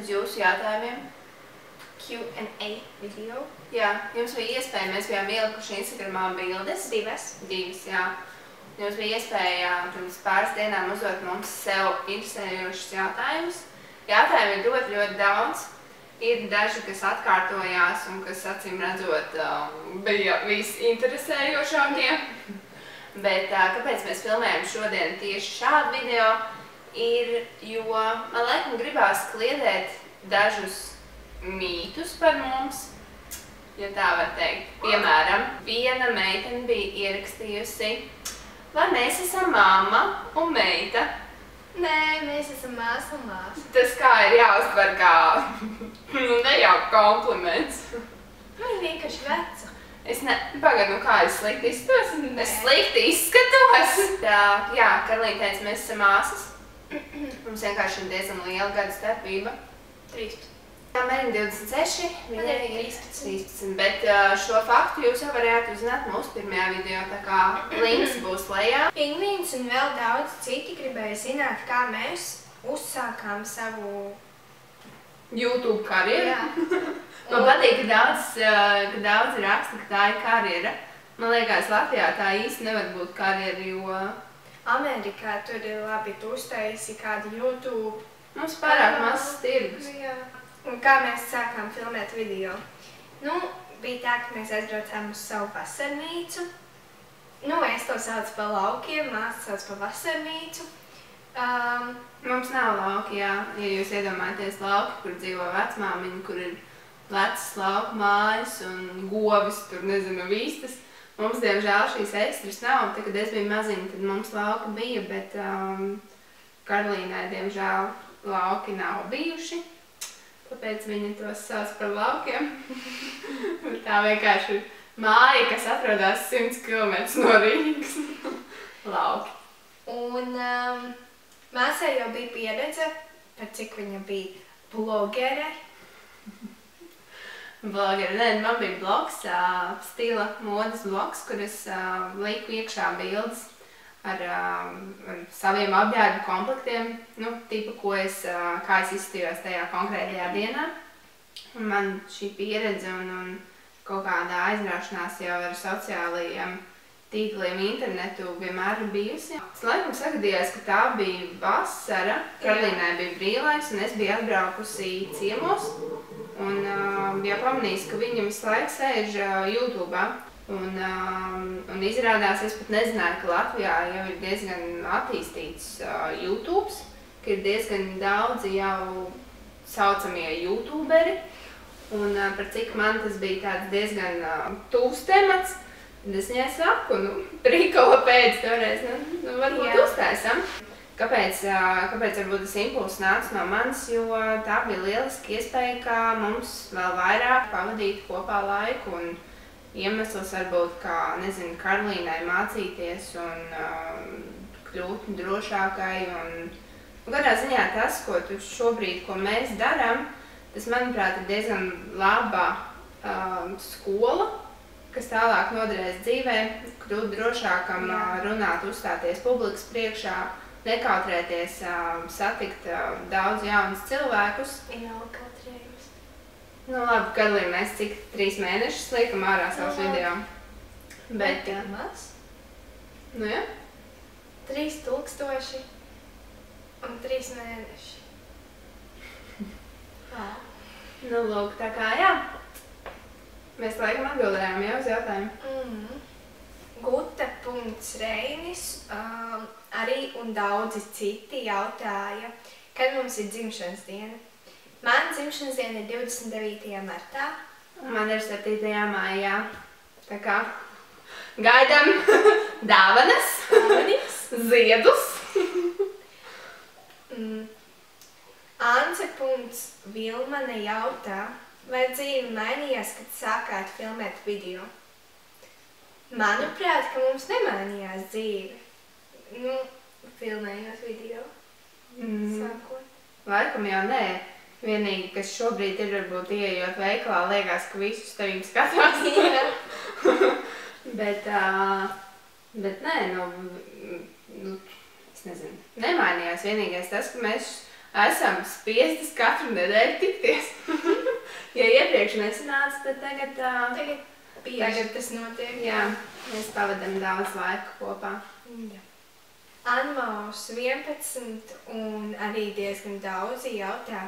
uz jūsu jautājumiem. Q&A video. Jā, jums bija iespēja, mēs bijām ielikuši Instagramā bildes. Divas, jā. Jums bija iespēja pirms pāris dienām uzdot mums sev interesējošus jautājumus. Jautājumi ir ļoti daudz. Ir daži, kas atkārtojās un kas, acīm redzot, bija visinteresējošākie. Bet kāpēc mēs filmējam šodien tieši šādu video, ir, jo man laikam gribās kliedēt dažus mītus par mums, ja tā var teikt. Piemēram, viena meitene bija ierakstījusi, vai mēs esam mamma un meita. Nē, mēs esam māsa un māsa. Tas kā ir jāuztver kā ne jau kompliments. Viņa vienkārši veca. Pagad, kā es slikti izskatos? Es slikti izskatos! Jā, Karolīna teica, mēs esam māsas. Mums vienkārši ir diezgan liela gada starpība. 13. Jā, Mērina 26, viņai ir 13. Bet šo faktu jūs jau varētu uzzināt mūsu pirmajā video, tā kā links būs lejā. Pingvīns un vēl daudz citi gribēja zināt, kā mēs uzsākām savu YouTube karjeru. Jā. Man patīk, ka daudz raksta, ka tā ir karjera. Man liekas, Latvijā tā īsti nevar būt karjera, jo Amerikā tur ir labi, tu uztaisi kādu YouTube. Mums pārāk mazs tirgus. Jā. Un kā mēs sākām filmēt video? Nu, bija tā, ka mēs aizbraucām uz savu vasarnīcu. Nu, es to saucu par laukiem, māsa sauc par vasarnīcu. Mums nav lauki, jā. Ja jūs iedomājaties lauki, kur dzīvo vecmāmiņa, kur ir vecas lauku mājas un govis, tur nezinu, vistas. Mums, diemžēl, šīs ekstras nav. Tad, kad es biju maziņa, tad mums lauki bija, bet Karolīnai, diemžēl, lauki nav bijuši. Tāpēc viņa tos sauc par laukiem. Tā vienkārši ir māja, kas atrodas 100 km no Rīgas. Lauki. Un māsai jau bija pieredze, par cik viņa bija blogere. Nē, man bija blogs, stila modes blogs, kur es liku iekšā bildes ar saviem apģērbu komplektiem, nu, tipa, kā es izskatījos tajā konkrētajā dienā. Un man šī pieredze un kaut kādā aizraušanās jau ar sociālajiem tīkliem internetu vienmēr ir bijusi. Es laikam sagadījās, ka tā bija vasara, Karolīnai bija brīvlaiks un es biju atbraukusi ciemos. Un jau pamanījis, ka viņa visu laiku sēž YouTube'ā. Un izrādās, es pat nezināju, ka Latvijā jau ir diezgan attīstīts YouTube's, ka ir diezgan daudzi jau saucamie YouTuberi. Un par cik man tas bija tāds diezgan tuvs temats, tad es viņai saku, prikola pēc toreiz, varbūt uztaisam. Kāpēc varbūt tas impulss nāca no manis, jo tā bija lieliski iespēja, kā mums vēl vairāk pavadīt kopā laiku un iemesls varbūt, kā, nezinu, Karolīnai mācīties un kļūt drošākai. Un kādā ziņā tas, ko tu šobrīd, ko mēs darām, tas, manuprāt, ir diezgan laba skola, kas tālāk noderēs dzīvē, kļūt drošākam, runāt, uzstāties publikas priekšā, nekautrēties, satikt daudz jaunus cilvēkus. Nav kautrējums. Nu labi, Karolīna, mēs cik 3 mēnešus liekam ārā savus video. Bet maz? Nu jā? 3000 un 3 mēneši. Nu lūk, tā kā jā. Mēs laikam atbildējām jau uz jautājumu. Guta.reinis arī un daudzi citi jautāja, kad mums ir dzimšanas diena. Man dzimšanas diena ir 29. martā. Man ir 7. maijā. Tā kā gaidām dāvanas, ziedus. Ance.Vilmane jautā, vai dzīve mainījās, kad sākāt filmēt video? Manuprāt, ka mums nemainījās dzīve. Nu, filmējot video. Sākot. Laikam jau nē. Vienīgi, kas šobrīd ir, varbūt ieejot veikalā, liekas, ka visus tevīm skatās. Bet nē, es nezinu, nemainījās. Vienīgais tas, ka mēs esam spiestas katru nedēļu tikties. Ja iepriekš nesanāca, tad tagad Bieži tas notiek. jā, mēs pavadam daudz laika kopā. Jā. Anmaus 11 un arī diezgan daudzi jautā,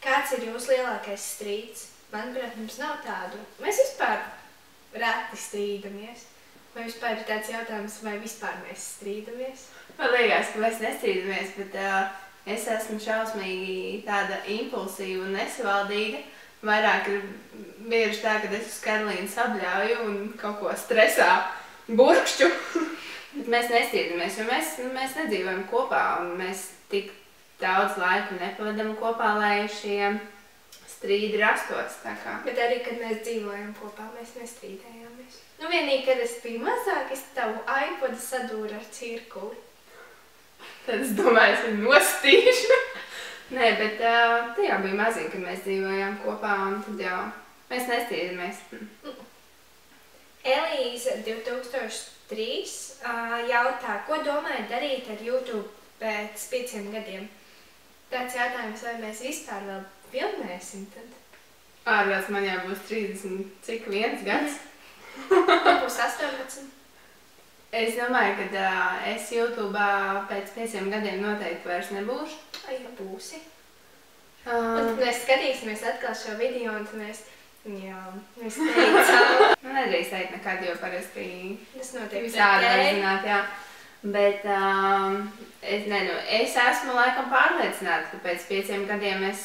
kāds ir jūsu lielākais strīds? Manuprāt, mums nav tādu. Mēs vispār reti strīdamies. Vai vispār ir tāds jautājums, vai vispār mēs strīdamies? Man liekas, ka mēs nestrīdamies, bet es esmu šausmīgi tāda impulsīva un nesavaldīga. Vairāk ir bieži tā, ka es uz Karolīnu sabļauju un kaut ko stresā burkšķu. Bet mēs nestrīdamies, jo mēs nedzīvojam kopā un mēs tik daudz laika nepavadam kopā, lai šie strīdi rastos. Tā kā. Bet arī, kad mēs dzīvojam kopā, mēs nestrīdējāmies. Nu, vienīgi, kad es biju mazāk, es tavu iPodu sadūru ar cirkuli. Tad es domāju, es viņu nostīšu. Nē, bet tie jau bija maziņi, kad mēs dzīvojām kopā, un tad jau mēs nestrīdamies. Elīze 2003 jautā, ko domājat darīt ar YouTube pēc 5 gadiem? Tāds jautājums, vai mēs vispār vēl filmēsim tad? Ārprāts man jau būs 31 gads. Būs 18. Es domāju, ka es YouTube'ā pēc 5 gadiem noteikti vairs nebūšu. Ai, ja būsi. Un tad mēs skatīsimies atkal šo video, un tad mēs teicām. Nu, nedrīkst teikt nekad, jo parasti Tas notiek visādi var zināt, jā. Bet es esmu laikam pārliecināta, ka pēc 5 gadiem es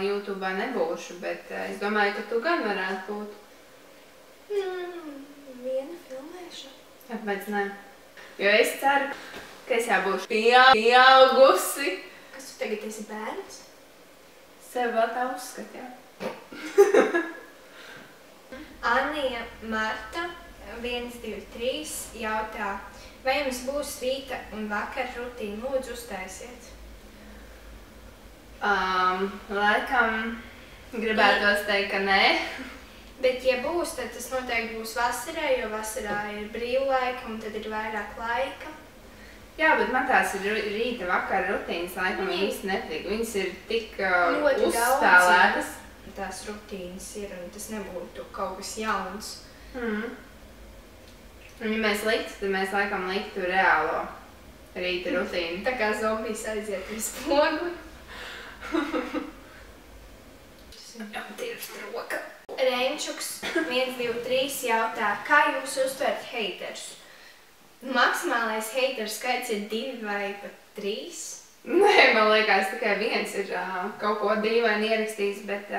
YouTube'ā nebūšu, bet es domāju, ka tu gan varētu būt. Viena filmēšana. Kāpēc ne? Jo es ceru, ka es jau būšu pieaugusi. Kas tu tagad esi bērns? Sev vēl tā uzskat, jā. Anija Marta 123 jautā, vai jums būs rīta un vakar rutīna? Lūdzu, uztaisiet. Laikam gribētos teikt, ka nē. Bet, ja būs, tad tas noteikti būs vasarā, jo vasarā ir brīvlaika un tad ir vairāk laika. Jā, bet man tās ir rīta vakara rutīnas laikam īsti nepatīk. Viņas ir tik uzspēlētas. Tās rutīnas ir, un tas nebūtu kaut kas jauns. Un ja mēs liktu, tad mēs laikam liktu reālo rīta rutīnu. Tā kā zombijs aiziet uz pogu. Jā, tieši roka. Renčuks 123 jautā, kā jūs uztvert heiterus? Maksimālais heiteru skaits ir 2 vai pat 3? Nē, man liekas, tikai viens ir kaut ko dīvaini ierakstījis, bet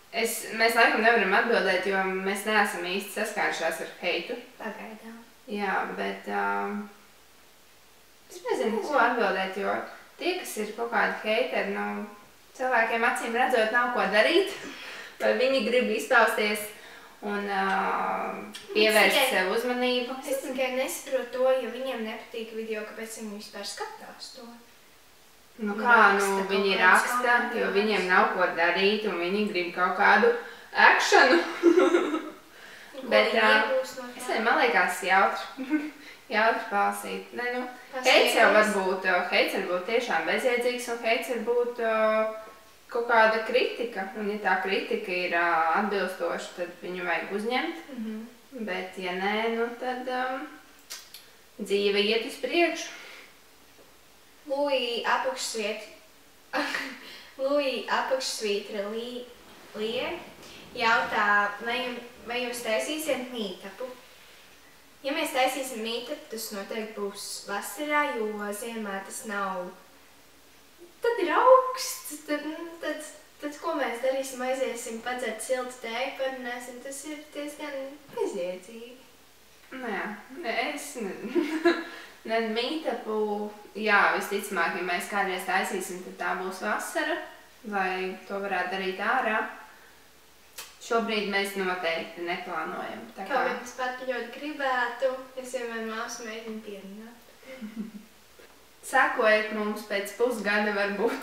mēs laikam nevaram atbildēt, jo mēs neesam īsti saskārušās ar heitu. Pagaidām. Jā, bet es nezinu, ko atbildēt, jo tie, kas ir kaut kādi heiteri, cilvēkiem acīm redzot nav ko darīt, vai viņi grib izpausties un pievērst sev uzmanību. Es tikai nesaprotu to, ja viņiem nepatīk video, kāpēc viņi vispār skatās to. Viņi raksta, jo viņiem nav ko darīt un viņi grib kaut kādu akšanu. Bet man liekas jautri palsīt. Heits jau varbūt, heits varbūt tiešām bezjēdzīgs un heits varbūt kaut kāda kritika. Un ja tā kritika ir atbilstoša, tad viņu vajag uzņemt. Bet ja nē, tad dzīve iet uz priekšu. Lūija apakšsvītra Lie jautā, vai jūs taisīsiet mītapu? Ja mēs taisīsim mītapu, tas noteikti būs vasarā, jo ziemā tas nav. Tad ir augsts, tad ko mēs darīsim? Aiziesim padzert siltu tēju, parunāsim, tas ir diezgan bezjēdzīgi. Es nezinu. Mītapu, jā, visticamāk, ja mēs kādreiz taisīsim, tad tā būs vasara, lai to varētu darīt ārā. Šobrīd mēs noteikti neplānojam. Kā mēs pat ļoti gribētu, es vienmēr māsu mēģinu pierunāt. Sekojiet mums pēc pusgada varbūt.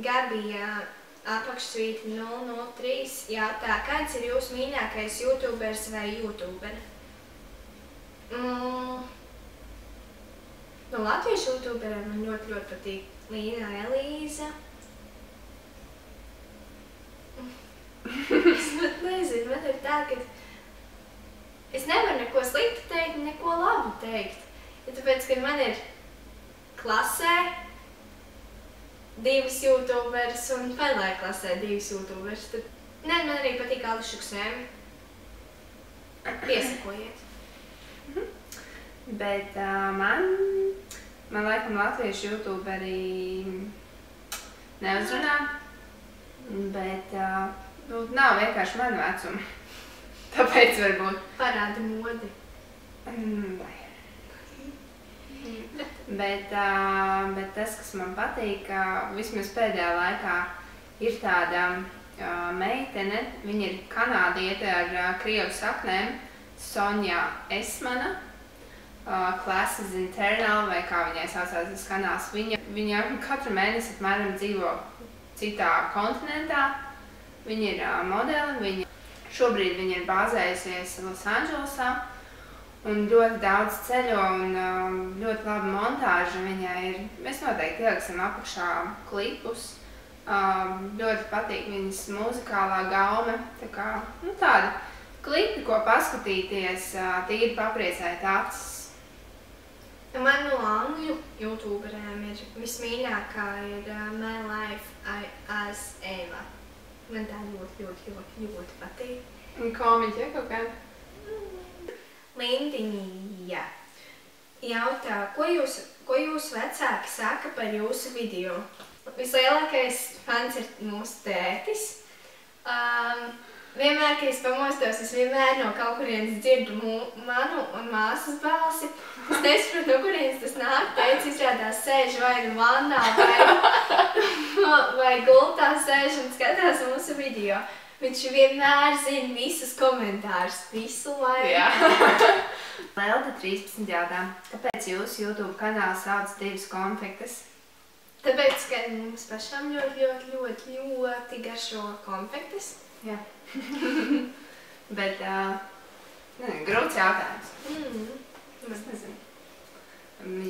Gabija apakšsvītra 003 jautā, kāds ir jūsu mīļākais YouTubers vai YouTuberi? No latviešu YouTuberiem man ļoti patīk Līna Elīza. Es pat nezinu, man ir tā, ka es nevaru neko sliktu teikt, neko labu teikt. Ja tāpēc, ka man ir klasē 2 YouTuberis un vēlē klasē 2 YouTuberis, tad man arī patīk Ališa Ksēma. Piesakojiet. Bet man laikam latviešu YouTuberi neuzrunā, bet nav vienkārši man vecuma. Tāpēc varbūt. Parāda modi. Bet tas, kas man patīk, vismaz pēdējā laikā, ir tāda meitene, viņa ir kanādiete ar krievu saknēm, Sonja Esmana, Classes Internal, vai kā viņai saucās tas kanāls. Viņa katru mēnesi apmēram dzīvo citā kontinentā. Viņa ir modeli, šobrīd viņa ir bāzējusies Losandželosā un ļoti daudz ceļo un ļoti laba montāža viņai ir. Mēs noteikti ieliksim apakšā klipus. Ļoti patīk viņas muzikālā gaume. Tā kā, tādi klipi, ko paskatīties, tīri papriecēt acis. Man no angļu YouTuberēm ir vismīļākā ir My Life as Eva. Man tā ļoti patīk. Un komiķi, ja kaut kāda? Lindiņa jautā, ko jūs vecāki saka par jūsu video? Vislielākais fans ir mūsu tētis. Vienmēr, kad es pamostos, es vienmēr no kaut kurienes dzirdu manu un māsas balsi. Es nesaprotu, no kurienes tas nāk. Tētis izrādās sēž vai vannā vai gultā sēž un skatās mūsu video. Viņš vienmēr zina visus komentārus, visu laiku. Lelda 13 jautā, kāpēc jūsu YouTube kanāls sauc Divas konfektes? Tāpēc, ka mums pašām ļoti garšo konfektes. Jā. Bet, grūts jautājums. Es nezinu.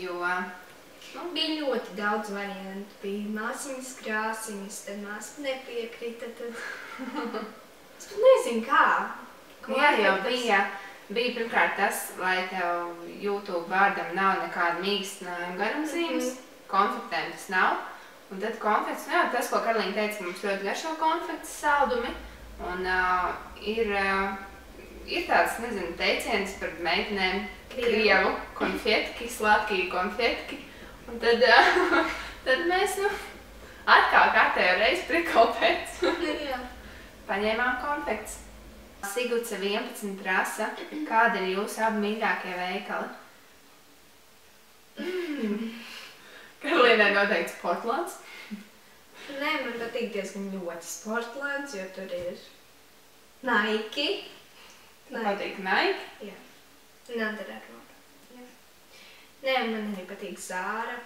Jo... Bija ļoti daudz variantu. Bija māsiņas krāsiņas, tad māsa nepiekrita, tad... Es pat nezinu kā. Jā, jau bija pirmkārt tas, lai tev YouTube vārdam nav nekāda mīkstinājuma garumzīmes. Konfektēm tas nav. Un tad konfekts, tas, ko Karolīna teica, mums ļoti garšo konfekts saldumi. Un ir tāds, nezinu, teiciens par meitenēm krievu konfetki, sladkīgi konfetki. Un tad mēs, atkal kārtējo reizi prikolu pēc paņēmām konfekts. Sigutse 11 prasa, kāda ir jūsu abi mīļākie veikali? Karolīnai noteikti Sportlands. Nē, man patīk diezgan ļoti Sportlands, jo tur ir Nike. Patīk Nike? Jā. Under Armour. Nē, man arī patīk Zara.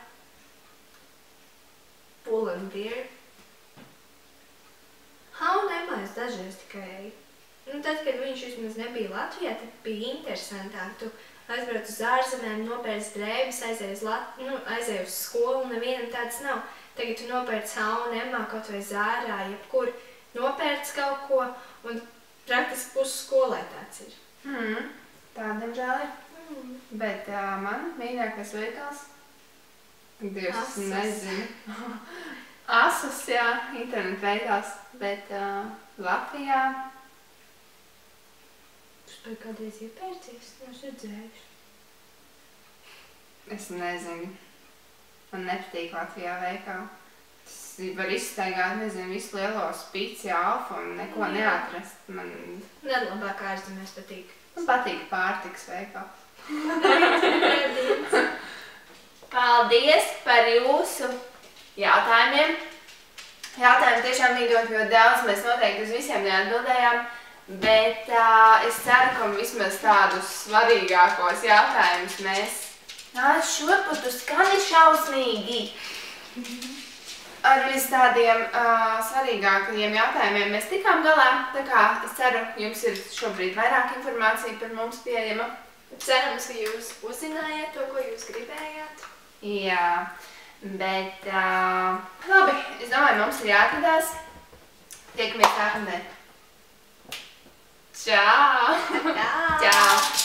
Pull and Bear. H&M es dažreiz tikai. Tad, kad viņš vismaz nebija Latvijā, tad bija interesantāk. Tu aizbrauc uz ārzemēm, nopērc drēbes, aizēj uz skolu, nevienam tāds nav. Tagad tu nopērc H&M, kaut vai Zārā, jebkur nopērc kaut ko, un praktiski pusi skolai tāds ir. Tā, diemžēl ir. Bet man mīļākais veikals, Dievs, nezinu. Asus, jā, internetu veikals, bet Latvijā. Tu kādreiz iepērcies? Neesmu redzējuši. Es nezinu. Man nepatīk Latvijā veikali. Tas var izstaigāt, nezinu, visu lielo Spici, Alfu un neko neatrast. Man labāk ārzemēs patīk. Man patīk pārtikas veikali. Paldies par jūsu jautājumiem. Jautājumi tiešām bija ļoti daudz, mēs noteikti uz visiem neatbildējām, bet es ceru, ka vismaz tādus svarīgākos jautājumus mēs... Šurpu tu skani šausmīgi! Ar vis tādiem svarīgākajiem jautājumiem mēs tikām galā, tā kā es ceru, jums ir šobrīd vairāk informācija par mums pieejama. Cerams, ka jūs uzzinājāt to, ko jūs gribējāt. Jā, Bet, labi, es domāju, mums ir jāatvadās. Tiekamies nākamdien. Čau! Tā! Čau!